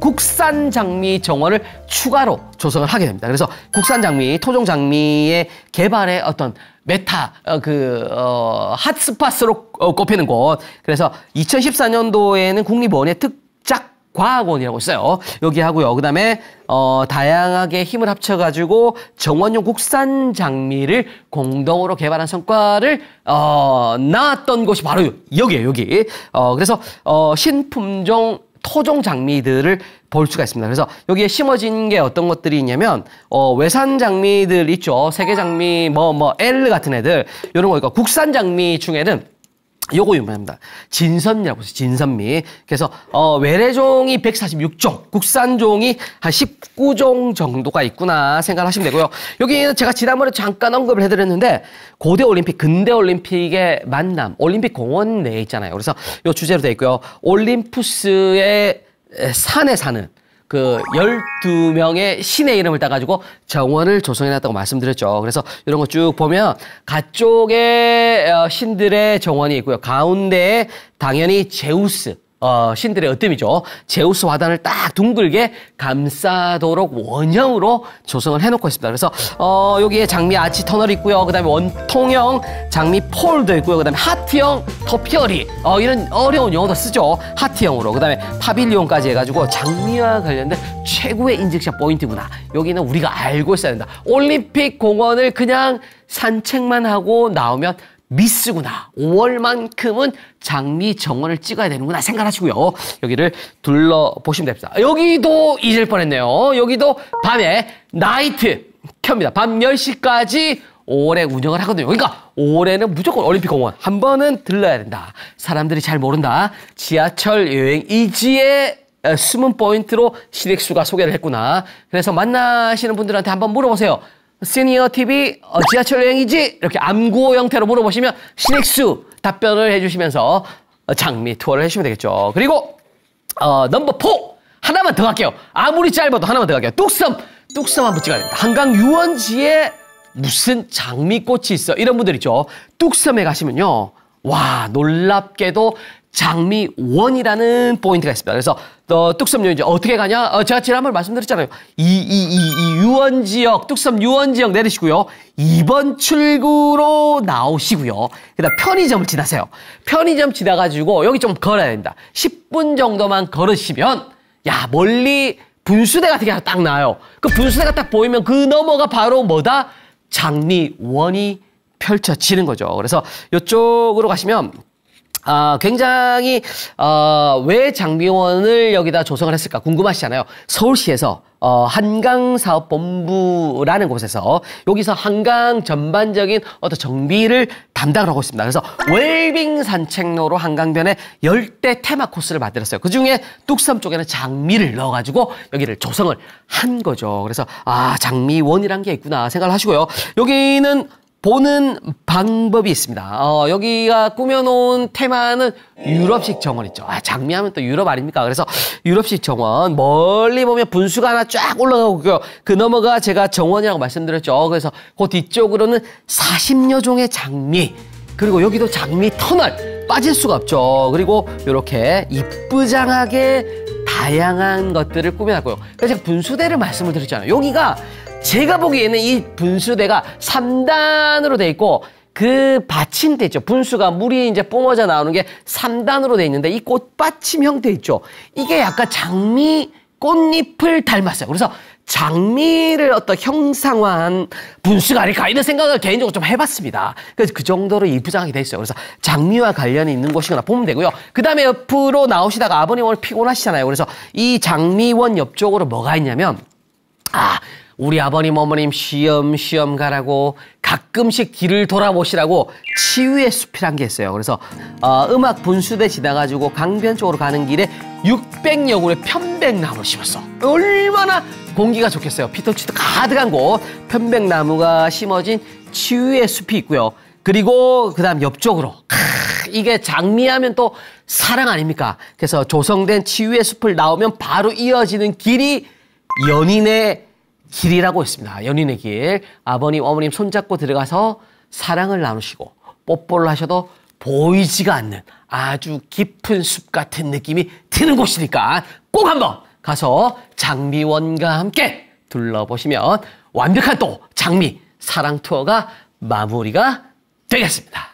국산 장미 정원을 추가로 조성을 하게 됩니다. 그래서 국산 장미, 토종 장미의 개발의 어떤 핫스팟으로 꼽히는 곳. 그래서 2014년도에는 국립원예 특작과학원이라고 있어요. 여기 하고요. 그다음에 다양하게 힘을 합쳐가지고 정원용 국산 장미를 공동으로 개발한 성과를 나왔던 곳이 바로 여기예요. 여기. 그래서 신품종 토종 장미들을 볼 수가 있습니다. 그래서 여기에 심어진 게 어떤 것들이 있냐면 외산 장미들 있죠. 세계 장미 L 같은 애들 이런 거 있고 국산 장미 중에는 요거 유명합니다. 진선미라고 해서 진선미. 그래서 외래종이 146종, 국산종이 한 19종 정도가 있구나 생각하시면 되고요. 여기는 제가 지난번에 잠깐 언급을 해드렸는데 고대 올림픽, 근대 올림픽의 만남, 올림픽 공원 내에 있잖아요. 그래서 요 주제로 되어 있고요. 올림푸스의 산에 사는 그 12명의 신의 이름을 따가지고 정원을 조성해놨다고 말씀드렸죠. 그래서 이런 거 쭉 보면 가쪽에 신들의 정원이 있고요. 가운데에 당연히 제우스, 신들의 으뜸이죠. 제우스 화단을 딱 둥글게 감싸도록 원형으로 조성을 해놓고 있습니다. 그래서 여기에 장미 아치 터널이 있고요. 그다음에 원통형 장미 폴도 있고요. 그다음에 하트형 토피어리, 이런 어려운 용어도 쓰죠. 하트형으로. 그다음에 파빌리온까지 해가지고 장미와 관련된 최고의 인증샷 포인트구나. 여기는 우리가 알고 있어야 된다. 올림픽 공원을 그냥 산책만 하고 나오면 미스구나. 5월만큼은 장미 정원을 찍어야 되는구나 생각하시고요. 여기를 둘러보시면 됩니다. 여기도 잊을 뻔했네요. 여기도 밤에 나이트 켭니다. 밤 10시까지 올해 운영을 하거든요. 그러니까 올해는 무조건 올림픽 공원 한 번은 들러야 된다. 사람들이 잘 모른다. 지하철 여행 이지의 숨은 포인트로 신익수가 소개를 했구나. 그래서 만나시는 분들한테 한번 물어보세요. 시니어 TV 지하철 여행이지? 이렇게 암구 형태로 물어보시면 신익수 답변을 해주시면서 장미 투어를 해주시면 되겠죠. 그리고 넘버 4 하나만 더 갈게요. 아무리 짧아도 하나만 더 갈게요. 뚝섬 한번 찍어야 된다. 한강 유원지에 무슨 장미꽃이 있어 이런 분들 있죠. 뚝섬에 가시면요. 와 놀랍게도 장미원이라는 포인트가 있습니다. 그래서 뚝섬 유원지 어떻게 가냐? 제가 지난번에 말씀드렸잖아요. 이 유원지역, 뚝섬 유원지역 내리시고요. 2번 출구로 나오시고요. 그다음 편의점을 지나세요. 편의점 지나가지고 여기 좀 걸어야 된다. 10분 정도만 걸으시면 야 멀리 분수대 같은 게 딱 나와요. 그 분수대가 딱 보이면 그 너머가 바로 뭐다? 장미원이 펼쳐지는 거죠. 그래서 이쪽으로 가시면 굉장히 왜 장미원을 여기다 조성을 했을까 궁금하시잖아요. 서울시에서 한강사업본부라는 곳에서 여기서 한강 전반적인 어떤 정비를 담당을 하고 있습니다. 그래서 웰빙 산책로로 한강변에 열대 테마 코스를 만들었어요. 그중에 뚝섬 쪽에는 장미를 넣어가지고 여기를 조성을 한 거죠. 그래서 장미원이란 게 있구나 생각을 하시고요. 여기는 보는 방법이 있습니다. 여기가 꾸며놓은 테마는 유럽식 정원 있죠. 장미하면 또 유럽 아닙니까? 그래서 유럽식 정원 멀리 보면 분수가 하나 쫙 올라가고 있고요. 그 너머가 제가 정원이라고 말씀드렸죠. 그래서 그 뒤쪽으로는 40여 종의 장미 그리고 여기도 장미 터널 빠질 수가 없죠. 그리고 이렇게 이쁘장하게 다양한 것들을 꾸며놨고요. 그래서 제가 분수대를 말씀을 드렸잖아요. 여기가 제가 보기에는 이 분수대가 3단으로 돼 있고 그 받침대 있죠. 분수가 물이 이제 뿜어져 나오는 게 3단으로 돼 있는데 이 꽃받침 형태 있죠. 이게 약간 장미 꽃잎을 닮았어요. 그래서 장미를 어떤 형상화한 분수가 아닐까 이런 생각을 개인적으로 좀 해봤습니다. 그래서 그 정도로 이쁘장하게 돼 있어요. 그래서 장미와 관련이 있는 곳이거나 보면 되고요. 그 다음에 옆으로 나오시다가 아버님 오늘 피곤하시잖아요. 그래서 이 장미원 옆쪽으로 뭐가 있냐면 우리 아버님, 어머님 쉬엄쉬엄 가라고 가끔씩 길을 돌아보시라고 치유의 숲이란 게 있어요. 그래서 음악 분수대 지나가지고 강변 쪽으로 가는 길에 600여 그루의 편백나무를 심었어. 얼마나 공기가 좋겠어요. 피톤치드 가득한 곳 편백나무가 심어진 치유의 숲이 있고요. 그리고 그 다음 옆쪽으로 이게 장미하면 또 사랑 아닙니까? 그래서 조성된 치유의 숲을 나오면 바로 이어지는 길이 연인의 길이라고 있습니다. 연인의 길. 아버님, 어머님 손잡고 들어가서 사랑을 나누시고 뽀뽀를 하셔도 보이지가 않는 아주 깊은 숲 같은 느낌이 드는 곳이니까 꼭 한번 가서 장미원과 함께 둘러보시면 완벽한 또 장미 사랑 투어가 마무리가 되겠습니다.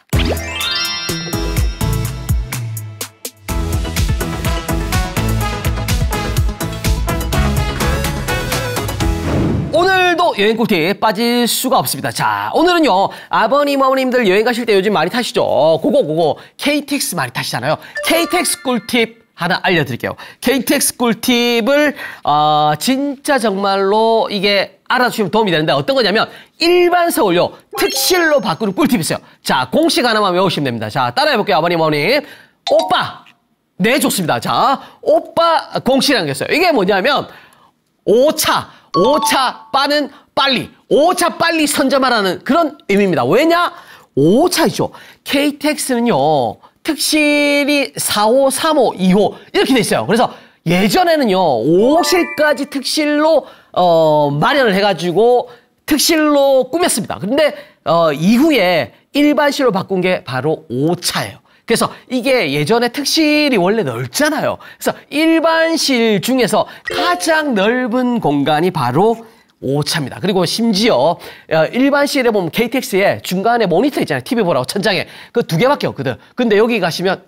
오늘도 여행 꿀팁 빠질 수가 없습니다. 자, 오늘은요, 아버님, 어머님들 여행 가실 때 요즘 많이 타시죠? 그거, KTX 많이 타시잖아요. KTX 꿀팁 하나 알려드릴게요. KTX 꿀팁을, 진짜 정말로 이게 알아주시면 도움이 되는데 어떤 거냐면, 일반 서울요, 특실로 바꾸는 꿀팁이 있어요. 자, 공식 하나만 외우시면 됩니다. 자, 따라해볼게요, 아버님, 어머님. 오빠! 네, 좋습니다. 자, 오빠 공식이라는 게 있어요. 이게 뭐냐면, 5차 빠는 빨리 5차 빨리 선점하라는 그런 의미입니다. 왜냐? 5차이죠. KTX는요. 특실이 4호, 3호, 2호 이렇게 돼 있어요. 그래서 예전에는요. 5호실까지 특실로 마련을 해가지고 특실로 꾸몄습니다. 근데 이후에 일반실로 바꾼 게 바로 5차예요. 그래서 이게 예전에 특실이 원래 넓잖아요. 그래서 일반실 중에서 가장 넓은 공간이 바로 5차입니다. 그리고 심지어 일반실에 보면 KTX에 중간에 모니터 있잖아요. TV 보라고 천장에. 그 2개밖에 없거든. 근데 여기 가시면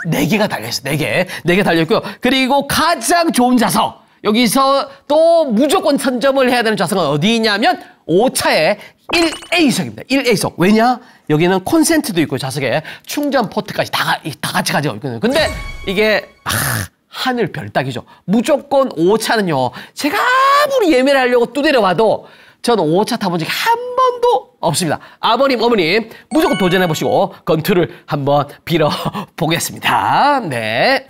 4개가 달려있어요. 4개 달려있고요. 그리고 가장 좋은 좌석. 여기서 또 무조건 선점을 해야 되는 좌석은 어디 있냐면 5차에 1A석입니다. 1A석. 왜냐? 여기는 콘센트도 있고 좌석에 충전 포트까지 다 같이 가지고 있거든요. 근데 이게 하늘 별 따기죠. 무조건 5차는요. 제가 아무리 예매를 하려고 두드려봐도 저는 5차 타본 적이 한 번도 없습니다. 아버님, 어머님 무조건 도전해보시고 건투를 한번 빌어보겠습니다. 네.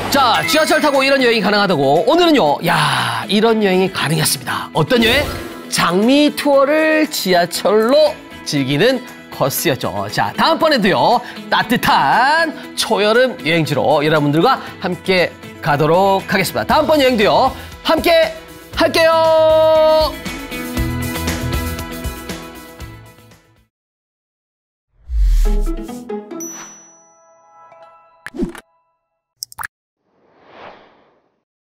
자, 지하철 타고 이런 여행이 가능하다고 오늘은요. 야, 이런 여행이 가능했습니다. 어떤 여행? 장미 투어를 지하철로 즐기는 코스였죠. 자, 다음번에도요. 따뜻한 초여름 여행지로 여러분들과 함께 가도록 하겠습니다. 다음번 여행도요. 함께 할게요.